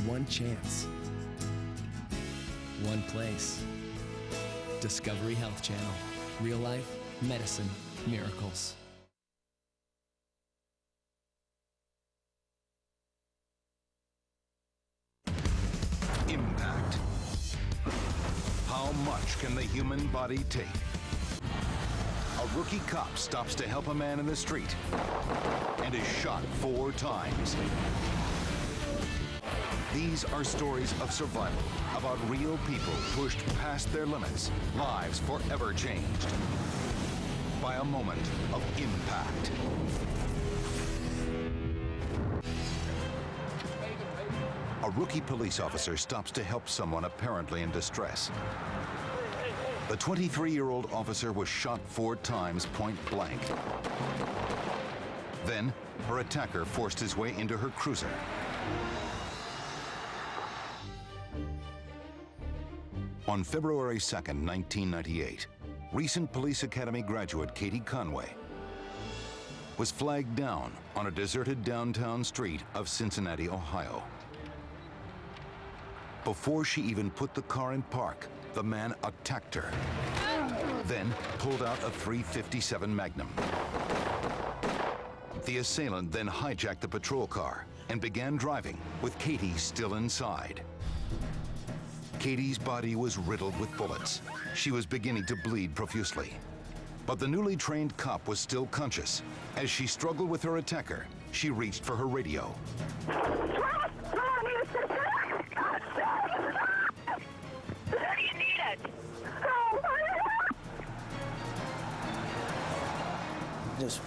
one chance, one place. Discovery Health Channel. Real life, medicine, miracles. Impact. How much can the human body take? A rookie cop stops to help a man in the street and is shot 4 times. These are stories of survival, about real people pushed past their limits, lives forever changed by a moment of impact. A rookie police officer stops to help someone apparently in distress. The 23-year-old officer was shot 4 times point blank. Then, her attacker forced his way into her cruiser. On February 2nd, 1998, recent Police Academy graduate Katie Conway was flagged down on a deserted downtown street of Cincinnati, Ohio. Before she even put the car in park, the man attacked her, then pulled out a .357 Magnum. The assailant then hijacked the patrol car and began driving with Katie still inside. Katie's body was riddled with bullets. She was beginning to bleed profusely. But the newly trained cop was still conscious. As she struggled with her attacker, she reached for her radio. This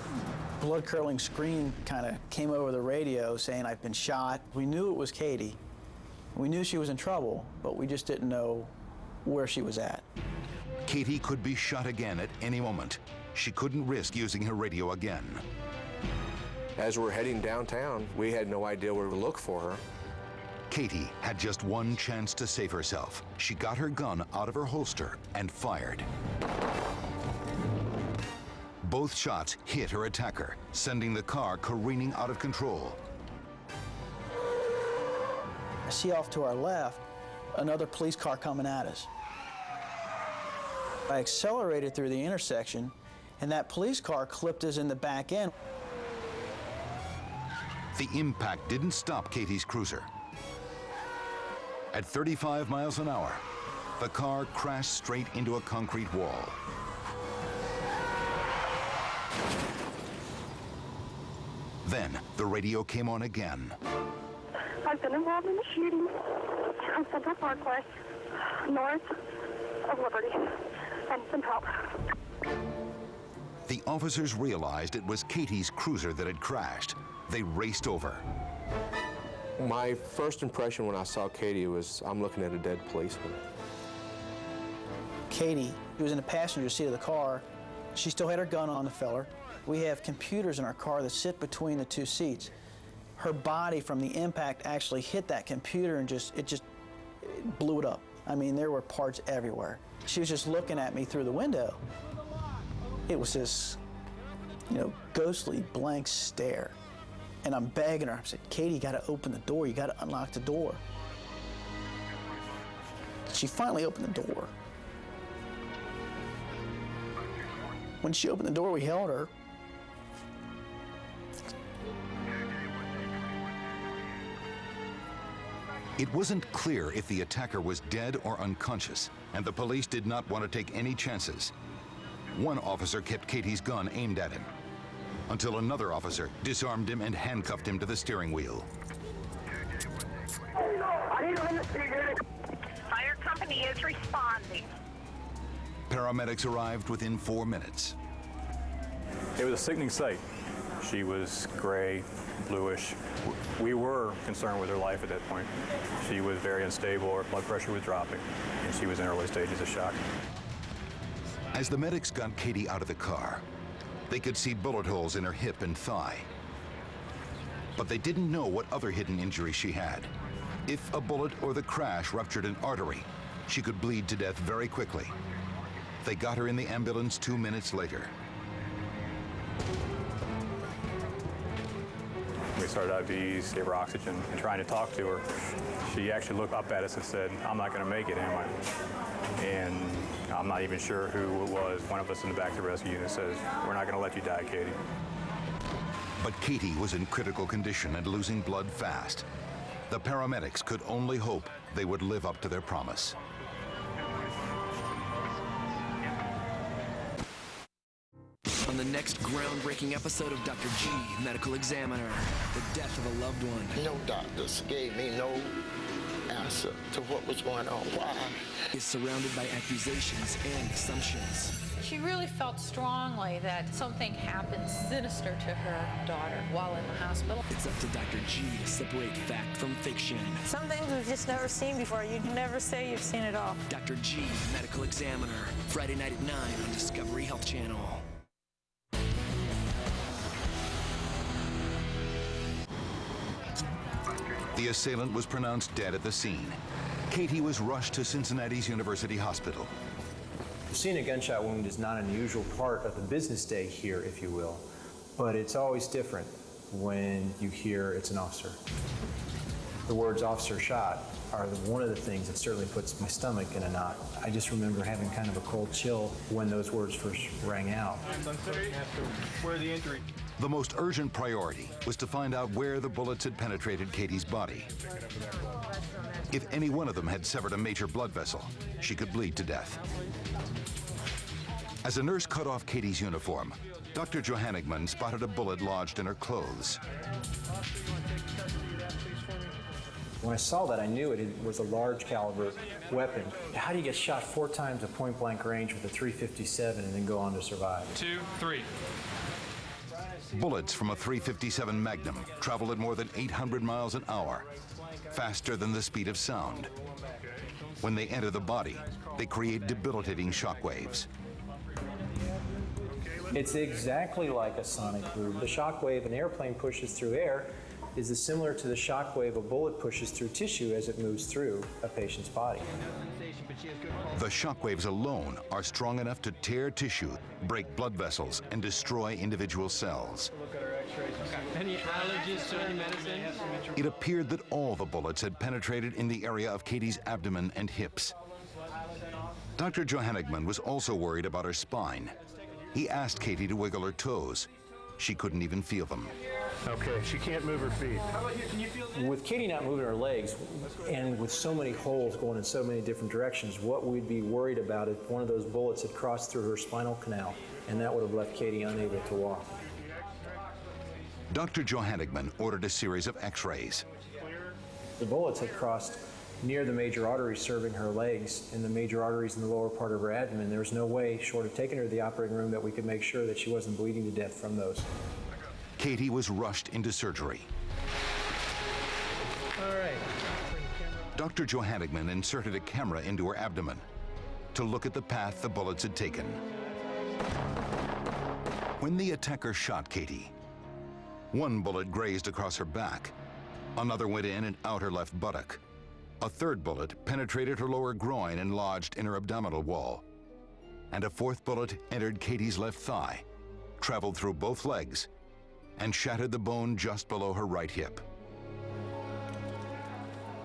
blood-curdling scream kind of came over the radio saying, "I've been shot." We knew it was Katie. We knew she was in trouble, but we just didn't know where she was at. Katie could be shot again at any moment. She couldn't risk using her radio again. As we're heading downtown, we had no idea where to look for her. Katie had just one chance to save herself. She got her gun out of her holster and fired. Both shots hit her attacker, sending the car careening out of control. I see off to our left another police car coming at us. I accelerated through the intersection, and that police car clipped us in the back end. The impact didn't stop Katie's cruiser. At 35 miles an hour, the car crashed straight into a concrete wall. Then the radio came on again. I've been involved in a shooting on Central Parkway, north of Liberty, and some help. The officers realized it was Katie's cruiser that had crashed. They raced over. My first impression when I saw Katie was, I'm looking at a dead policeman. Katie, who was in the passenger seat of the car, she still had her gun on the feller. We have computers in our car that sit between the 2 seats. Her body from the impact actually hit that computer and it blew it up. I mean, there were parts everywhere. She was just looking at me through the window. It was this, ghostly blank stare. And I'm begging her. I said, "Katie, you gotta open the door. You gotta unlock the door." She finally opened the door. When she opened the door, we held her. It wasn't clear if the attacker was dead or unconscious, and the police did not want to take any chances. One officer kept Katie's gun aimed at him, until another officer disarmed him and handcuffed him to the steering wheel. Fire company is responding. Paramedics arrived within 4 minutes. It was a sickening sight. She was gray, bluish. We were concerned with her life at that point. She was very unstable, her blood pressure was dropping, and she was in early stages of shock. As the medics got Katie out of the car, they could see bullet holes in her hip and thigh. But they didn't know what other hidden injuries she had. If a bullet or the crash ruptured an artery, she could bleed to death very quickly. They got her in the ambulance 2 minutes later. We started IVs, gave her oxygen, and trying to talk to her. She actually looked up at us and said, "I'm not going to make it, am I?" And I'm not even sure who it was. One of us in the back of the rescue unit says, "We're not going to let you die, Katie." But Katie was in critical condition and losing blood fast. The paramedics could only hope they would live up to their promise. On the next groundbreaking episode of Dr. G, Medical Examiner, the death of a loved one. No doctors gave me no answer to what was going on. Why? Is surrounded by accusations and assumptions. She really felt strongly that something happened sinister to her daughter while in the hospital. It's up to Dr. G to separate fact from fiction. Some things we've just never seen before. You can never say you've seen it all. Dr. G, Medical Examiner, Friday night at 9 on Discovery Health Channel. The assailant was pronounced dead at the scene. Katie was rushed to Cincinnati's University Hospital. Seeing a gunshot wound is not an unusual part of the business day here, if you will, but it's always different when you hear it's an officer. The words "officer shot" are one of the things that certainly puts my stomach in a knot. I just remember having kind of a cold chill when those words first rang out. Where the injury? The most urgent priority was to find out where the bullets had penetrated Katie's body. If any one of them had severed a major blood vessel, she could bleed to death. As a nurse cut off Katie's uniform, Dr. Johannigman spotted a bullet lodged in her clothes. When I saw that, I knew it was a large caliber weapon. How do you get shot 4 times at point blank range with a .357 and then go on to survive? 2, 3. Bullets from a .357 Magnum travel at more than 800 miles an hour, faster than the speed of sound. When they enter the body, they create debilitating shock waves. It's exactly like a sonic boom. The shock wave an airplane pushes through air is similar to the shock wave a bullet pushes through tissue as it moves through a patient's body. The shock waves alone are strong enough to tear tissue, break blood vessels, and destroy individual cells. Any allergies to any medicine? It appeared that all the bullets had penetrated in the area of Katie's abdomen and hips. Dr. Johannigman was also worried about her spine. He asked Katie to wiggle her toes. She couldn't even feel them. Okay, she can't move her feet. How about here? Can you feel this? With Katie not moving her legs and with so many holes going in so many different directions, what we'd be worried about if one of those bullets had crossed through her spinal canal, and that would have left Katie unable to walk. Dr. Johannigman ordered a series of x-rays. The bullets had crossed near the major arteries serving her legs and the major arteries in the lower part of her abdomen. There was no way, short of taking her to the operating room, that we could make sure that she wasn't bleeding to death from those. Katie was rushed into surgery. All right. Dr. Johannigman inserted a camera into her abdomen to look at the path the bullets had taken. When the attacker shot Katie, one bullet grazed across her back, another went in and out her left buttock. A third bullet penetrated her lower groin and lodged in her abdominal wall. And a fourth bullet entered Katie's left thigh, traveled through both legs, and shattered the bone just below her right hip.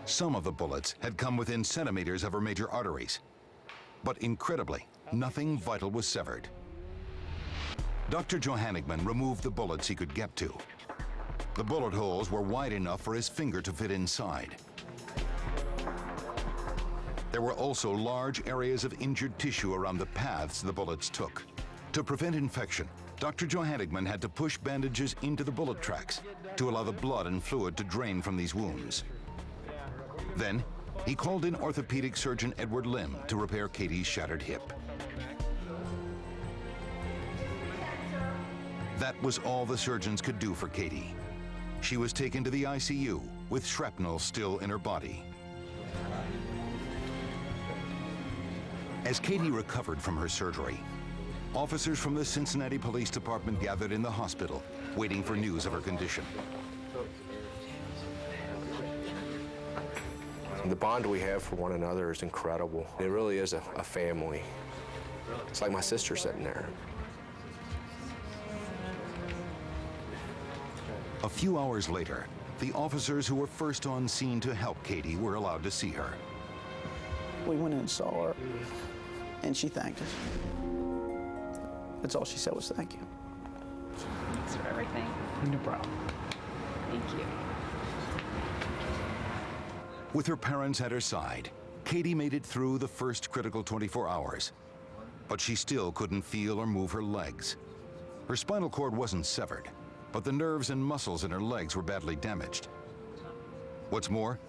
Some of the bullets had come within centimeters of her major arteries, but incredibly, nothing vital was severed. Dr. Johannigman removed the bullets he could get to. The bullet holes were wide enough for his finger to fit inside. There were also large areas of injured tissue around the paths the bullets took. To prevent infection, Dr. Johannigman had to push bandages into the bullet tracks to allow the blood and fluid to drain from these wounds. Then, he called in orthopedic surgeon Edward Lim to repair Katie's shattered hip. That was all the surgeons could do for Katie. She was taken to the ICU with shrapnel still in her body. As Katie recovered from her surgery, officers from the Cincinnati Police Department gathered in the hospital, waiting for news of her condition. The bond we have for one another is incredible. It really is a family. It's like my sister sitting there. A few hours later, the officers who were first on scene to help Katie were allowed to see her. We went in and saw her, and she thanked us. That's all she said was thank you. Thanks for everything. No problem. Thank you. With her parents at her side, Katie made it through the first critical 24 hours. But she still couldn't feel or move her legs. Her spinal cord wasn't severed, but the nerves and muscles in her legs were badly damaged. What's more,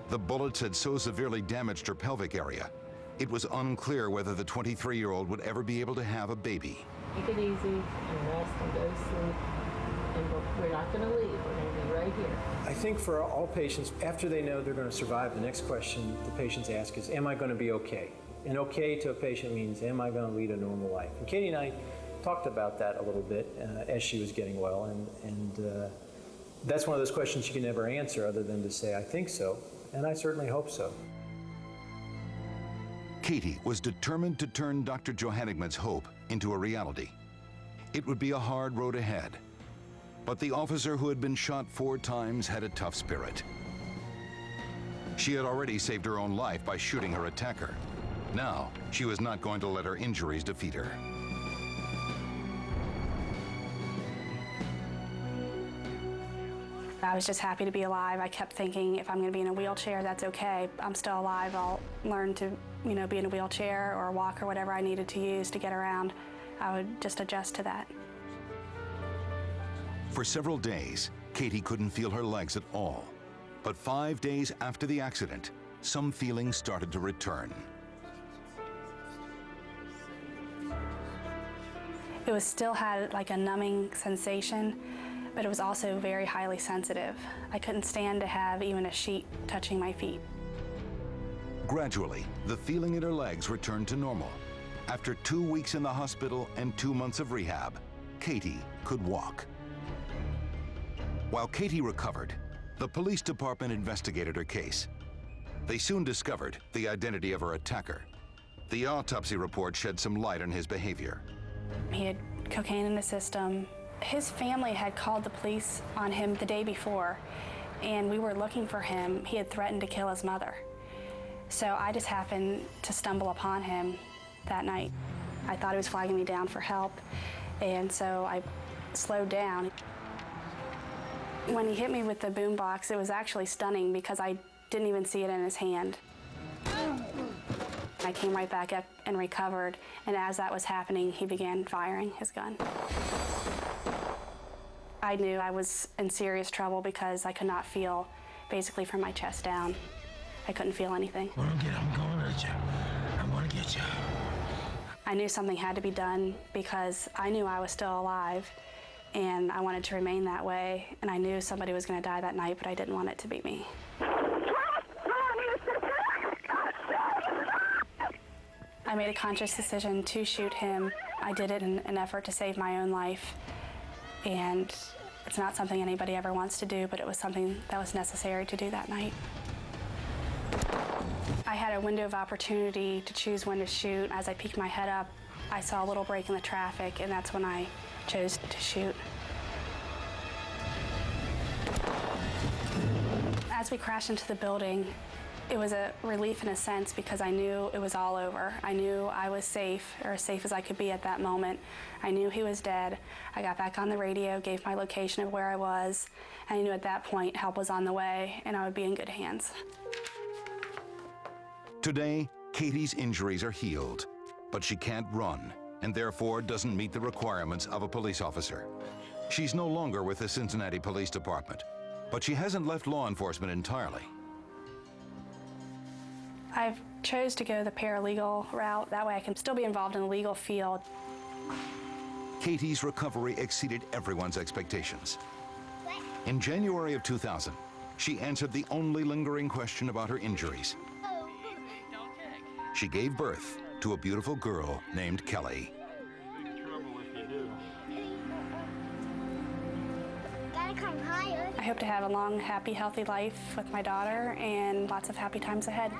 the bullets had so severely damaged her pelvic area, it was unclear whether the 23-year-old would ever be able to have a baby. Take it easy and rest and go to sleep. And we're not going to leave. We're going to be right here. I think for all patients, after they know they're going to survive, the next question the patients ask is, am I going to be okay? And okay to a patient means, am I going to lead a normal life? And Katie and I talked about that a little bit as she was getting well, and that's one of those questions you can never answer other than to say, I think so, and I certainly hope so. Katie was determined to turn Dr. Johannigman's hope into a reality. It would be a hard road ahead, but the officer who had been shot 4 times had a tough spirit. She had already saved her own life by shooting her attacker. Now, she was not going to let her injuries defeat her. I was just happy to be alive. I kept thinking, if I'm going to be in a wheelchair, that's okay. I'm still alive. I'll learn to, be in a wheelchair or walk or whatever I needed to use to get around. I would just adjust to that. For several days, Katie couldn't feel her legs at all. But 5 days after the accident, some feelings started to return. It was still had like a numbing sensation, but it was also very highly sensitive. I couldn't stand to have even a sheet touching my feet. Gradually, the feeling in her legs returned to normal. After 2 weeks in the hospital and 2 months of rehab, Katie could walk. While Katie recovered, the police department investigated her case. They soon discovered the identity of her attacker. The autopsy report shed some light on his behavior. He had cocaine in his system. His family had called the police on him the day before, and we were looking for him. He had threatened to kill his mother. So I just happened to stumble upon him that night. I thought he was flagging me down for help, and so I slowed down. When he hit me with the boombox, it was actually stunning because I didn't even see it in his hand. I came right back up and recovered, and as that was happening, he began firing his gun. I knew I was in serious trouble because I could not feel, basically from my chest down. I couldn't feel anything. I'm going at you. I'm going to get you. I knew something had to be done because I knew I was still alive, and I wanted to remain that way, and I knew somebody was going to die that night, but I didn't want it to be me. I made a conscious decision to shoot him. I did it in an effort to save my own life, and it's not something anybody ever wants to do, but it was something that was necessary to do that night. I had a window of opportunity to choose when to shoot. As I peeked my head up, I saw a little break in the traffic, and that's when I chose to shoot. As we crashed into the building, it was a relief in a sense because I knew it was all over. I knew I was safe, or as safe as I could be at that moment. I knew he was dead. I got back on the radio, gave my location of where I was, and I knew at that point help was on the way and I would be in good hands. Today, Katie's injuries are healed, but she can't run and therefore doesn't meet the requirements of a police officer. She's no longer with the Cincinnati Police Department, but she hasn't left law enforcement entirely. I've chose to go the paralegal route. That way I can still be involved in the legal field. Katie's recovery exceeded everyone's expectations. In January of 2000, she answered the only lingering question about her injuries. She gave birth to a beautiful girl named Kelly. I hope to have a long, happy, healthy life with my daughter and lots of happy times ahead.